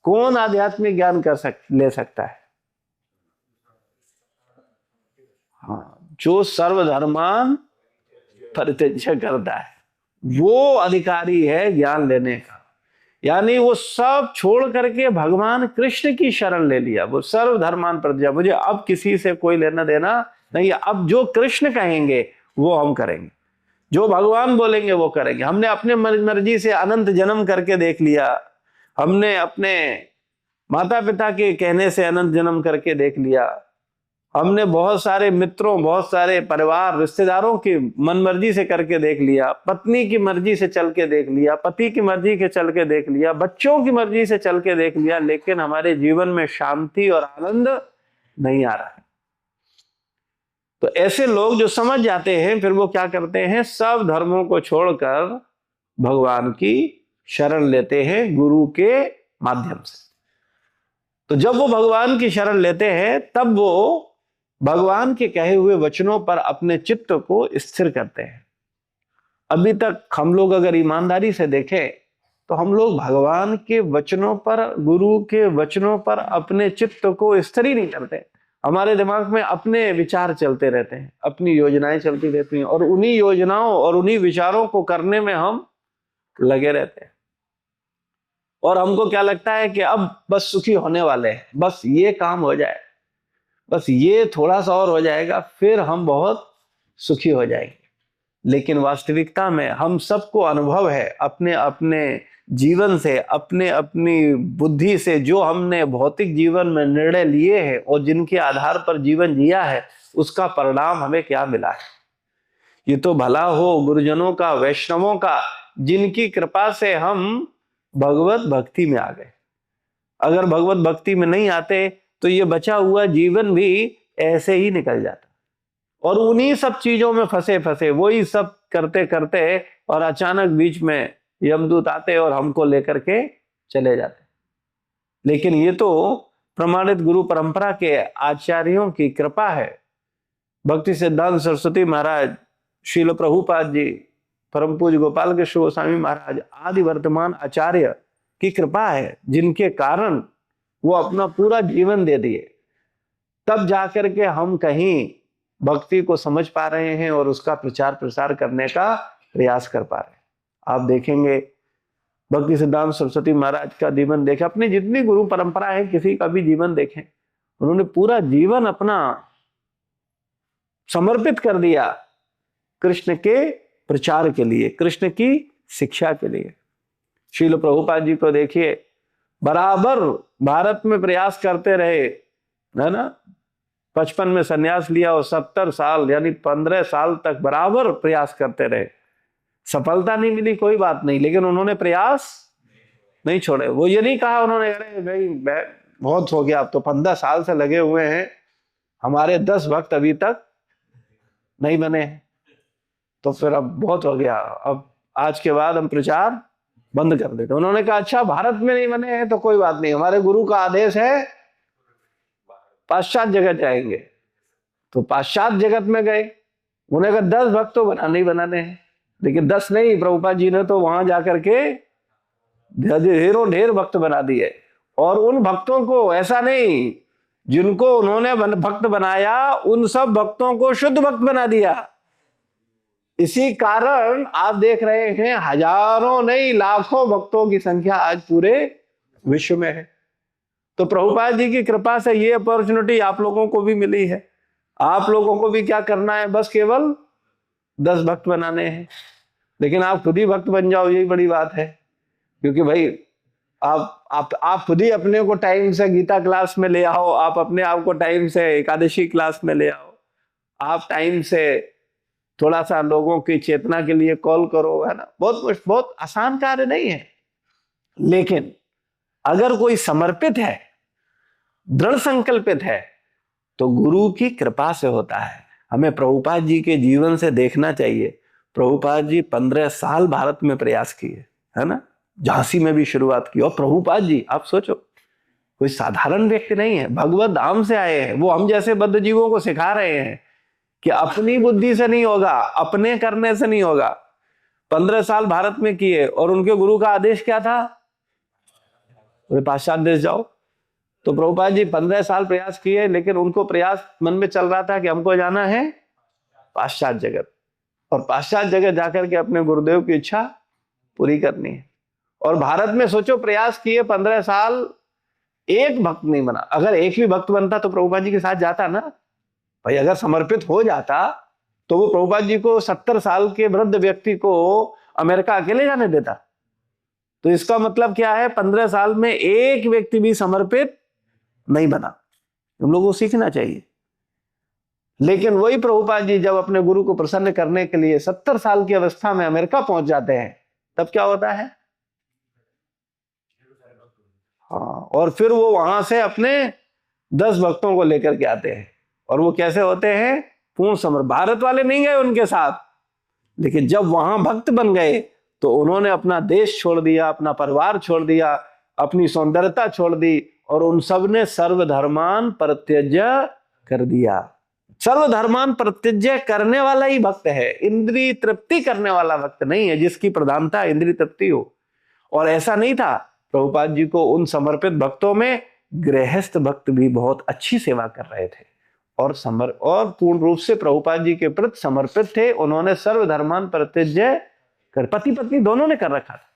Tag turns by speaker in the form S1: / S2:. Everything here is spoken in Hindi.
S1: कौन आध्यात्मिक ज्ञान ले सकता है? हाँ, जो सर्वधर्मान परित्यज्य करता है वो अधिकारी है ज्ञान लेने का। यानी वो सब छोड़ करके भगवान कृष्ण की शरण ले लिया। वो सर्वधर्मान परित्यज्य, मुझे अब किसी से कोई लेना देना नहीं है, अब जो कृष्ण कहेंगे वो हम करेंगे, जो भगवान बोलेंगे वो करेंगे। हमने अपने मर्जी से अनंत जन्म करके देख लिया, हमने अपने माता पिता के कहने से अनंत जन्म करके देख लिया, हमने बहुत सारे मित्रों, बहुत सारे परिवार रिश्तेदारों की मनमर्जी से करके देख लिया, पत्नी की मर्जी से चल के देख लिया, पति की मर्जी के चल के देख लिया, बच्चों की मर्जी से चल के देख लिया, लेकिन हमारे जीवन में शांति और आनंद नहीं आ रहा है। तो ऐसे लोग जो समझ जाते हैं फिर वो क्या करते हैं, सब धर्मों को छोड़कर भगवान की शरण लेते हैं गुरु के माध्यम से। तो जब वो भगवान की शरण लेते हैं तब वो भगवान के कहे हुए वचनों पर अपने चित्त को स्थिर करते हैं। अभी तक हम लोग अगर ईमानदारी से देखें तो हम लोग भगवान के वचनों पर, गुरु के वचनों पर अपने चित्त को स्थिर ही नहीं करते। हमारे दिमाग में अपने विचार चलते रहते हैं, अपनी योजनाएं चलती रहती हैं और उन्हीं योजनाओं और उन्हीं विचारों को करने में हम लगे रहते हैं। और हमको क्या लगता है कि अब बस सुखी होने वाले हैं, बस ये काम हो जाए, बस ये थोड़ा सा और हो जाएगा फिर हम बहुत सुखी हो जाएंगे। लेकिन वास्तविकता में हम सबको अनुभव है अपने अपने जीवन से, अपने अपनी बुद्धि से, जो हमने भौतिक जीवन में निर्णय लिए हैं और जिनके आधार पर जीवन जिया है उसका परिणाम हमें क्या मिला है। ये तो भला हो गुरुजनों का, वैष्णवों का, जिनकी कृपा से हम भगवत भक्ति में आ गए। अगर भगवत भक्ति में नहीं आते तो ये बचा हुआ जीवन भी ऐसे ही निकल जाता और उन्हीं सब चीजों में फंसे फंसे वही सब करते करते और अचानक बीच में यमदूत आते और हमको लेकर के चले जाते। लेकिन ये तो प्रमाणित गुरु परंपरा के आचार्यों की कृपा है। भक्ति सिद्धांत सरस्वती महाराज, श्रील प्रभुपाद जी, परम पूज्य गोपाल कृष्ण गोस्वामी महाराज आदि वर्तमान आचार्य की कृपा है, जिनके कारण वो अपना पूरा जीवन दे दिए, तब जाकर के हम कहीं भक्ति को समझ पा रहे हैं और उसका प्रचार प्रसार करने का प्रयास कर पा रहे हैं। आप देखेंगे भक्ति सिद्धांत सरस्वती महाराज का जीवन देखें, अपनी जितनी गुरु परंपरा है किसी का भी जीवन देखें, उन्होंने पूरा जीवन अपना समर्पित कर दिया कृष्ण के प्रचार के लिए, कृष्ण की शिक्षा के लिए। श्रील प्रभुपाद जी को देखिए, बराबर भारत में प्रयास करते रहे, है ना। 55 में सन्यास लिया और 70 साल यानी 15 साल तक बराबर प्रयास करते रहे। सफलता नहीं मिली कोई बात नहीं, लेकिन उन्होंने प्रयास नहीं छोड़े। वो ये नहीं कहा उन्होंने, अरे भाई बहुत हो गया, अब तो 15 साल से लगे हुए हैं, हमारे 10 भक्त अभी तक नहीं बने हैं, तो फिर अब बहुत हो गया, अब आज के बाद हम प्रचार बंद कर देते। उन्होंने कहा अच्छा भारत में नहीं बने हैं तो कोई बात नहीं, हमारे गुरु का आदेश है पाश्चात जगत जाएंगे। तो पाश्चात जगत में गए, उन्होंने कहा 10 भक्त तो बनाने हैं, लेकिन 10 नहीं, प्रभुपाद जी ने तो वहां जाकर के ढेर भक्त बना दिए। और उन भक्तों को ऐसा नहीं, जिनको उन्होंने भक्त बनाया उन सब भक्तों को शुद्ध भक्त बना दिया। इसी कारण आप देख रहे हैं हजारों नहीं लाखों भक्तों की संख्या आज पूरे विश्व में है। तो प्रभुपाद जी की कृपा से ये अपॉर्चुनिटी आप लोगों को भी मिली है। आप लोगों को भी क्या करना है, बस केवल 10 भक्त बनाने हैं। लेकिन आप खुद ही भक्त बन जाओ, यही बड़ी बात है। क्योंकि भाई आप खुद ही अपने को टाइम से गीता क्लास में ले आओ, आप अपने आप को टाइम से एकादशी क्लास में ले आओ, आप टाइम से थोड़ा सा लोगों की चेतना के लिए कॉल करो, है ना। बहुत आसान कार्य नहीं है, लेकिन अगर कोई समर्पित है, दृढ़ संकल्पित है, तो गुरु की कृपा से होता है। हमें प्रभुपाद जी के जीवन से देखना चाहिए। प्रभुपाद जी 15 साल भारत में प्रयास किए, है ना, झांसी में भी शुरुआत की। और प्रभुपाद जी आप सोचो, कोई साधारण व्यक्ति नहीं है, भगवत धाम से आए हैं। वो हम जैसे बद्ध जीवों को सिखा रहे हैं कि अपनी बुद्धि से नहीं होगा, अपने करने से नहीं होगा। 15 साल भारत में किए और उनके गुरु का आदेश क्या था, बोले पाश्चात्य देश जाओ। तो प्रभुपाद जी 15 साल प्रयास किए, लेकिन उनको प्रयास मन में चल रहा था कि हमको जाना है पाश्चात्य जगत, और पाश्चात्य जगत जाकर के अपने गुरुदेव की इच्छा पूरी करनी है। और भारत में सोचो प्रयास किए 15 साल, एक भक्त नहीं बना। अगर एक भी भक्त बनता तो प्रभुपाद जी के साथ जाता ना भाई। अगर समर्पित हो जाता तो वो प्रभुपाद जी को 70 साल के वृद्ध व्यक्ति को अमेरिका अकेले जाने देता? तो इसका मतलब क्या है, 15 साल में एक व्यक्ति भी समर्पित नहीं बना। हम लोगों को सीखना चाहिए। लेकिन वही प्रभुपाद जी जब अपने गुरु को प्रसन्न करने के लिए 70 साल की अवस्था में अमेरिका पहुंच जाते हैं, तब क्या होता है? हाँ, और फिर वो वहां से अपने 10 भक्तों को लेकर के आते हैं। और वो कैसे होते हैं? पूर्ण समर्पण। भारत वाले नहीं गए उनके साथ, लेकिन जब वहां भक्त बन गए तो उन्होंने अपना देश छोड़ दिया, अपना परिवार छोड़ दिया, अपनी सौंदर्यता छोड़ दी, और उन सब ने सर्वधर्मान परित्यज्य कर दिया। सर्वधर्मान परित्यज्य करने वाला ही भक्त है, इंद्रिय तृप्ति करने वाला भक्त नहीं है, जिसकी प्रधानता इंद्रिय तृप्ति हो। और ऐसा नहीं था, प्रभुपाद जी को उन समर्पित भक्तों में गृहस्थ भक्त भी बहुत अच्छी सेवा कर रहे थे और पूर्ण रूप से प्रभुपाद जी के प्रति समर्पित थे। उन्होंने सर्वधर्मान परित्यज्य कर, पति पत्नी दोनों ने कर रखा था।